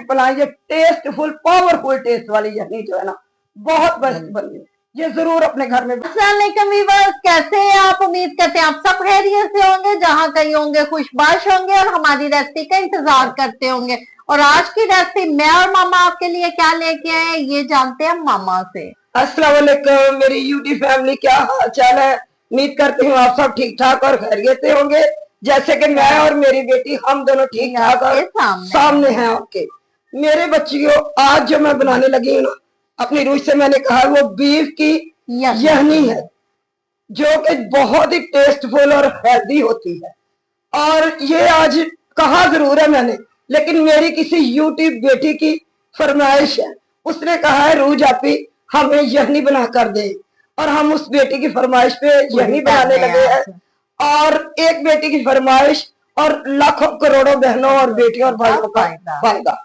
Simple है, ये tasteful powerful test वाली यखनी जो है ना बहुत बेस्ट बन गई। ये जरूर अपने घर में। कैसे हैं आप? उम्मीद करते हैं आप सब खैरियत से होंगे, जहां कहीं होंगे खुशबाश होंगे और हमारी रेसिपी का इंतजार करते होंगे। और आज की रेसिपी मैं और मामा आपके लिए क्या लेके आए ये जानते हैं मामा से। अस्सलाम वालेकुम मेरी यूटी फैमिली, क्या हाल चाल है? उम्मीद करती हूँ आप सब ठीक ठाक और खैरियत से होंगे, जैसे कि मैं और मेरी बेटी हम दोनों ठीक ठाक और सामने हैं आपके। मेरे बच्चियों, आज जो मैं बनाने लगी हूँ ना, अपनी रूह से मैंने कहा वो बीफ की यखनी है, जो कि बहुत ही टेस्टफुल और हेल्दी होती है। और ये आज कहा जरूर है मैंने, लेकिन मेरी किसी यूट्यूब बेटी की फरमाइश है। उसने कहा है रूह जापी हमें यखनी बना कर दे, और हम उस बेटी की फरमाइश पे यखनी बनाने लगे हैं। और एक बेटी की फरमाइश और लाखों करोड़ों बहनों और बेटियों और भाइयों का फायदा।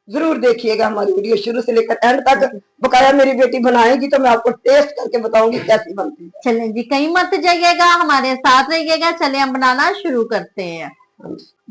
जरूर देखिएगा हमारी वीडियो शुरू से लेकर एंड तक। बकाया मेरी बेटी बनाएगी तो मैं आपको टेस्ट करके बताऊंगी कैसी बनती है। चलें जी, कहीं मत जाइएगा, हमारे साथ रहिएगा। चले हम बनाना शुरू करते हैं।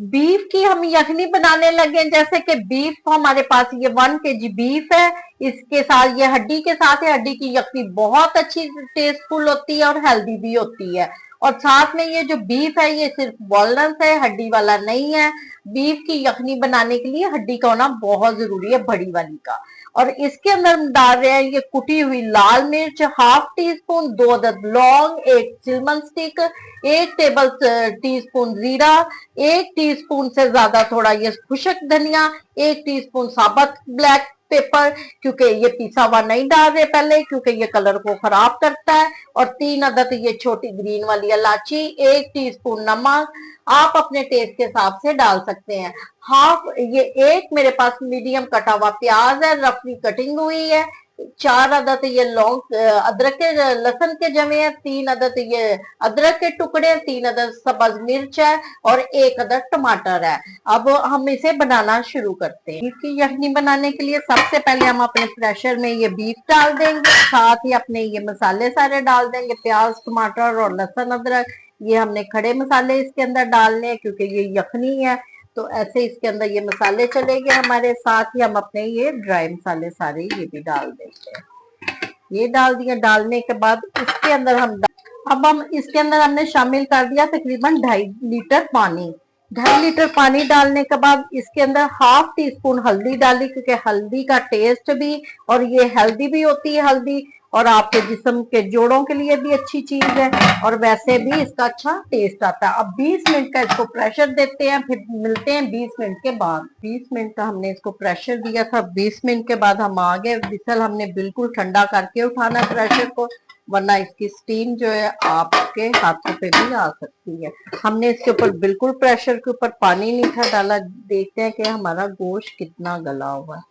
बीफ की हम यखनी बनाने लगे। जैसे कि बीफ हमारे पास ये 1 kg बीफ है, इसके साथ ये हड्डी के साथ है। हड्डी की यखनी बहुत अच्छी टेस्टफुल होती है और हेल्दी भी होती है। और साथ में ये जो बीफ है ये सिर्फ बोनलेस है, हड्डी वाला नहीं है। बीफ की यखनी बनाने के लिए हड्डी का होना बहुत जरूरी है, बड़ी वाली का। और इसके अंदर हम डाल रहे हैं ये कुटी हुई लाल मिर्च, ½ टीस्पून, 2 अदद लौंग, 1 चिलमन स्टिक, 1 टेबल टीस्पून जीरा, 1 टीस्पून से ज्यादा थोड़ा ये खुशक धनिया, 1 टीस्पून साबुत ब्लैक पेपर, क्योंकि ये पिसा हुआ नहीं डाल रहे पहले, क्योंकि ये कलर को खराब करता है। और 3 अदद ये छोटी ग्रीन वाली इलायची, 1 टीस्पून नमक, आप अपने टेस्ट के हिसाब से डाल सकते हैं। ये एक मेरे पास मीडियम कटा हुआ प्याज है, रफली कटिंग हुई है। 4 अदद ये लौंग अदरक के लहसुन के जमे हैं, 3 अदद ये अदरक के टुकड़े, 3 अदद सब्ज मिर्च है और 1 अदद टमाटर है। अब हम इसे बनाना शुरू करते हैं। बीफ की यखनी बनाने के लिए सबसे पहले हम अपने प्रेशर में ये बीफ डाल देंगे, साथ ही अपने ये मसाले सारे डाल देंगे, प्याज टमाटर और लहसुन अदरक। ये हमने खड़े मसाले इसके अंदर डालने हैं क्योंकि ये यखनी है, तो ऐसे इसके अंदर ये मसाले चलेंगे हमारे। साथ ही हम अपने ये ड्राई मसाले सारे ये भी डाल देंगे। ये डाल दिया। डालने के बाद इसके अंदर अब हम इसके अंदर हमने शामिल कर दिया तकरीबन 2.5 लीटर पानी। 2.5 लीटर पानी डालने के बाद इसके अंदर ½ टीस्पून हल्दी डाली, क्योंकि हल्दी का टेस्ट भी और ये हेल्दी भी होती है हल्दी, और आपके जिस्म के जोड़ों के लिए भी अच्छी चीज है, और वैसे भी इसका अच्छा टेस्ट आता है। अब 20 मिनट का इसको प्रेशर देते हैं, फिर मिलते हैं 20 मिनट के बाद। 20 मिनट का हमने इसको प्रेशर दिया था। 20 मिनट के बाद हम आ गए। विसल हमने बिल्कुल ठंडा करके उठाना प्रेशर को, वरना इसकी स्टीम जो है आपके हाथों पे भी आ सकती है। हमने इसके ऊपर बिल्कुल प्रेशर के ऊपर पानी नहीं था डाला। देखते हैं कि हमारा गोश्त कितना गला हुआ है।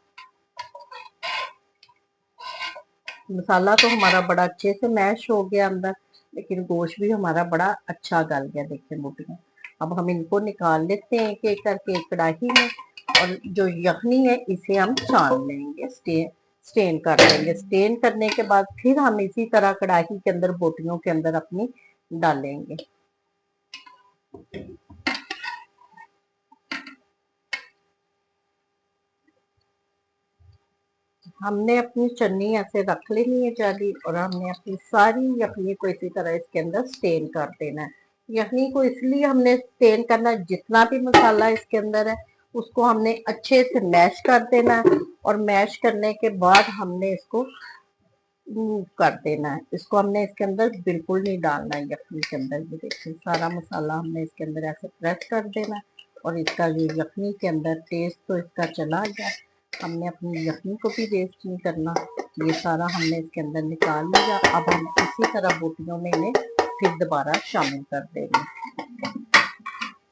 मसाला तो हमारा बड़ा अच्छे से मैश हो गया अंदर, लेकिन गोश्त भी हमारा बड़ा अच्छा गल गया। देखते मोटियां। अब हम इनको निकाल लेते हैं एक एक करके एक कढ़ाई में, और जो यखनी है इसे हम छान लेंगे, स्टेन कर लेंगे। स्टेन करने के बाद फिर हम इसी तरह कढ़ाई के अंदर बोटियों के अंदर अपनी डालेंगे। हमने अपनी चन्नी ऐसे रख लेनी है जाली, और हमने अपनी सारी यखनी को इसी तरह इसके अंदर स्टेन कर देना है। यखनी को इसलिए हमने स्टेन करना है, जितना भी मसाला इसके अंदर है उसको हमने अच्छे से मैश कर देना है, और मैश करने के बाद हमने इसको कर देना है। इसको हमने इसके अंदर बिल्कुल नहीं डालना है यखनी के अंदर। ये देखिए सारा मसाला हमने इसके अंदर ऐसे प्रेस कर देना है, और इसका ये यखनी के अंदर टेस्ट तो इसका चला गया। हमने अपनी यखनी को भी वेस्ट नहीं करना। ये सारा हमने इसके अंदर निकाल लिया। अब हम इसी तरह बोटियों में इन्हें फिर दोबारा शामिल कर देंगे।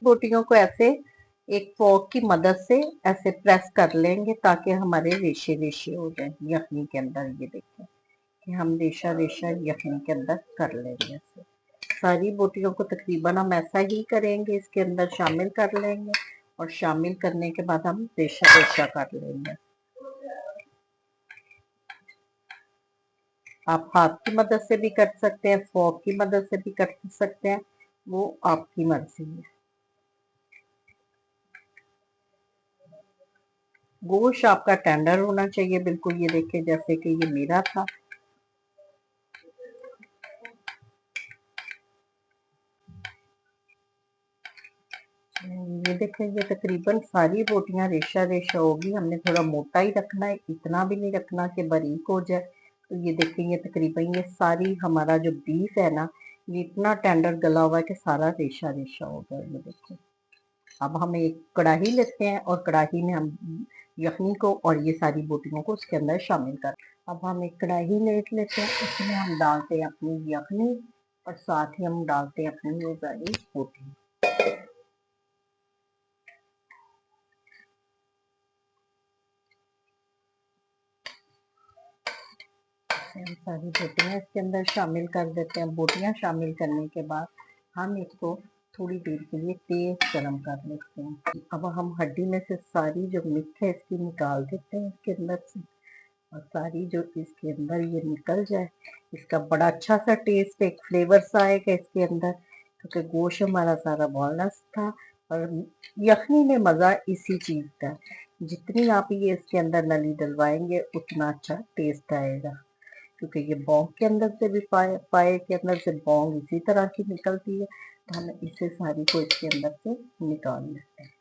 बोटियों को ऐसे एक फोर्क की मदद से ऐसे प्रेस कर लेंगे ताकि हमारे रेशे रेशे हो जाए यखनी के अंदर। ये देखें कि हम रेशा रेशा यखनी के अंदर कर लेंगे। ऐसे सारी बोटियों को तकरीबन हम ऐसा ही करेंगे, इसके अंदर शामिल कर लेंगे, और शामिल करने के बाद हम रेशा रेशा कर लेंगे। आप हाथ की मदद से भी कर सकते हैं, फोर्क की मदद से भी कर सकते हैं, वो आपकी मर्जी है। गोश्त आपका टेंडर होना चाहिए बिल्कुल, ये देखिए जैसे कि ये मेरा था। ये देखें, ये तकरीबन सारी बोटियां रेशा रेशा होगी। हमने थोड़ा मोटा ही रखना है, इतना भी नहीं रखना कि बारीक हो जाए। तो ये देखें, ये तकरीबन ये सारी हमारा जो बीफ है ना, ये इतना टेंडर गला हुआ है कि सारा रेशा रेशा हो गया। ये देखें, अब हम एक कढ़ाई लेते हैं और कढ़ाई में हम यखनी को और ये सारी बोटियों को उसके अंदर शामिल कर। अब हम एक कढ़ाई लेते हैं, उसमें हम डालते हैं अपनी यखनी और साथ ही हम डालते हैं अपनी वो सारी बोटी। हम सारी बोटियां इसके अंदर शामिल कर देते हैं। बोटियां शामिल करने के बाद हम इसको थोड़ी देर के लिए तेज गरम कर लेते हैं। अब हम हड्डी में से सारी जो मिर्च है इसकी निकाल देते हैं इसके अंदर से, और सारी जो इसके अंदर ये निकल जाए, इसका बड़ा अच्छा सा टेस्ट, एक फ्लेवर सा आएगा इसके अंदर, क्योंकि गोश्त हमारा सारा बॉलनेस था। और यखनी में मज़ा इसी चीज़ का है, जितनी आप ये इसके अंदर नली डलवाएंगे उतना अच्छा टेस्ट आएगा, क्योंकि ये बॉन्ग के अंदर से भी पाए के अंदर से बॉन्ग इसी तरह की निकलती है। तो हम इसे सारी को इसके अंदर से निकाल लेते हैं।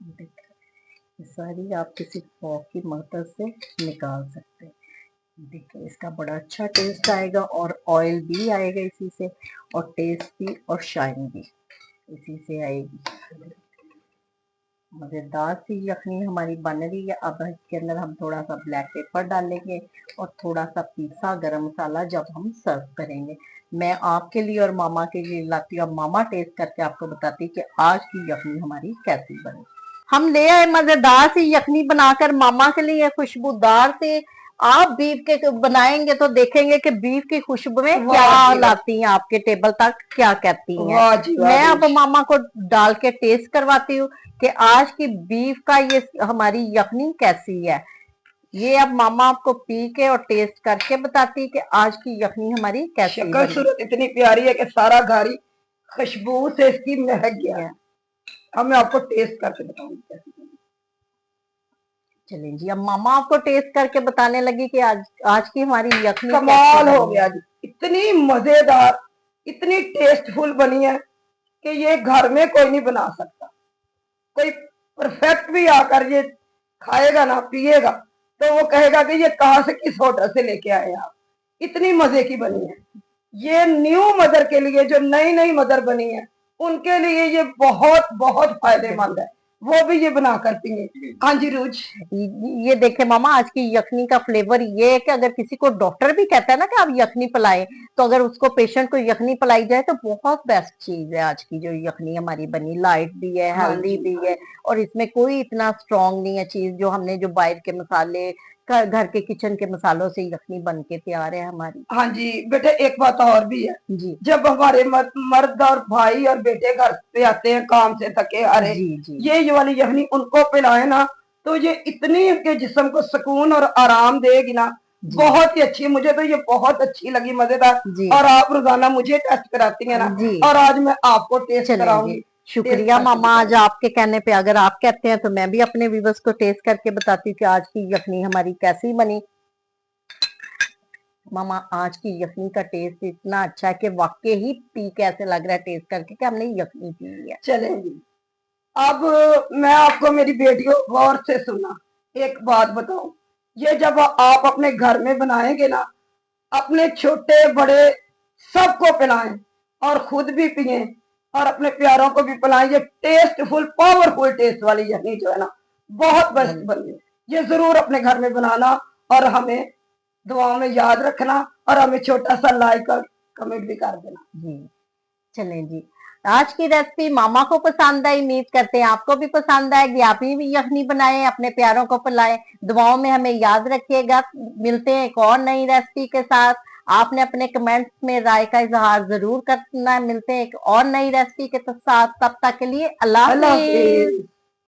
देखिए, सारी आप किसी फॉक की मदद से निकाल सकते हैं। देखिए, इसका बड़ा अच्छा टेस्ट आएगा और ऑयल भी आएगा इसी से, और टेस्ट भी और शाइन भी इसी से आएगी। मज़ेदार सी यखनी हमारी बन रही है। अब इसके अंदर हम थोड़ा सा ब्लैक पेपर डालेंगे और थोड़ा सा पीसा गरम मसाला जब हम सर्व करेंगे। मैं आपके लिए और मामा के लिए लाती हूँ, मामा टेस्ट करके आपको बताती कि आज की यखनी हमारी कैसी बनी। हम ले आए मजेदार सी यखनी बनाकर मामा के लिए, खुशबूदार से। आप बीफ के बनाएंगे तो देखेंगे कि बीफ की खुशबू में क्या लाती हैं आपके टेबल तक, क्या कहती हैं। मैं अब मामा को डाल के टेस्ट करवाती हूँ कि आज की बीफ का ये हमारी यखनी कैसी है। ये अब मामा आपको पी के और टेस्ट करके बताती है कि आज की यखनी हमारी कैसी है। शक्ल सूरत इतनी प्यारी है कि सारा घर खुशबू से इसकी महक गया। अब मैं आपको टेस्ट करके बताऊंगी कैसी। चलें जी, अब मामा आपको टेस्ट करके बताने लगी कि आज की हमारी यखनी कमाल हो गया जी, इतनी मजेदार, इतनी टेस्टफुल बनी है कि ये घर में कोई नहीं बना सकता। कोई परफेक्ट भी आकर ये खाएगा ना, पिएगा, तो वो कहेगा कि ये कहाँ से, किस होटल से लेके आए आप। इतनी मजे की बनी है। ये न्यू मदर के लिए, जो नई नई मदर बनी है, उनके लिए ये बहुत बहुत फायदेमंद है। वो भी ये बना कर पिए। हाँ जी रूज, ये देखे मामा, आज की यखनी का फ्लेवर ये है कि अगर किसी को डॉक्टर भी कहता है ना कि आप यखनी पिलाएं, तो अगर उसको पेशेंट को यखनी पिलाई जाए तो बहुत बेस्ट चीज है। आज की जो यखनी हमारी बनी, लाइट भी है, हेल्दी भी है, और इसमें कोई इतना स्ट्रॉन्ग नहीं है चीज जो हमने जो बाहर के मसाले, घर के किचन के मसालों से यखनी बन के तैयार है हमारी। हाँ जी बेटे, एक बात और भी है जी। जब हमारे मर्द और भाई और बेटे घर पे आते हैं काम से थके हारे, ये वाली यखनी उनको पिलाए ना, तो ये इतनी उनके जिस्म को सुकून और आराम देगी ना, बहुत ही अच्छी। मुझे तो ये बहुत अच्छी लगी, मजेदार। और आप रोजाना मुझे टेस्ट कराती है ना, और आज मैं आपको टेस्ट कराऊंगी। शुक्रिया मामा, आज आपके कहने पे, अगर आप कहते हैं तो मैं भी अपने व्यूअर्स को टेस्ट करके बताती हूँ कि आज की यखनी हमारी कैसी बनी। मामा, आज की यखनी का टेस्ट इतना अच्छा है कि वाकई ही पी के ऐसे लग रहा है टेस्ट करके कि हमने यखनी पी है। चलेंगे, अब मैं आपको मेरी बेटियों गौर से सुना, एक बात बताओ, ये जब आप अपने घर में बनाएंगे ना, अपने छोटे बड़े सबको पिलाएं और खुद भी पिए और अपने प्यारों को भी पिलाएं। ये टेस्टफुल, पावरफुल टेस्ट वाली यखनी जो है ना, बहुत बेस्ट बनी। ये जरूर अपने घर में बनाना और हमें दुआओं में याद रखना, और हमें छोटा सा लाइक और कमेंट भी कर देना जी। चलें जी, आज की रेसिपी मामा को पसंद आई, उम्मीद करते हैं आपको भी पसंद आएगी। आप भी यखनी बनाएं, अपने प्यारों को पिलाएं, दुआओं में हमें याद रखिएगा। मिलते हैं एक और नई रेसिपी के साथ। आपने अपने कमेंट्स में राय का इजहार जरूर करना है। मिलते हैं एक और नई रेसिपी के साथ, तब तक के लिए अल्लाह हाफिज।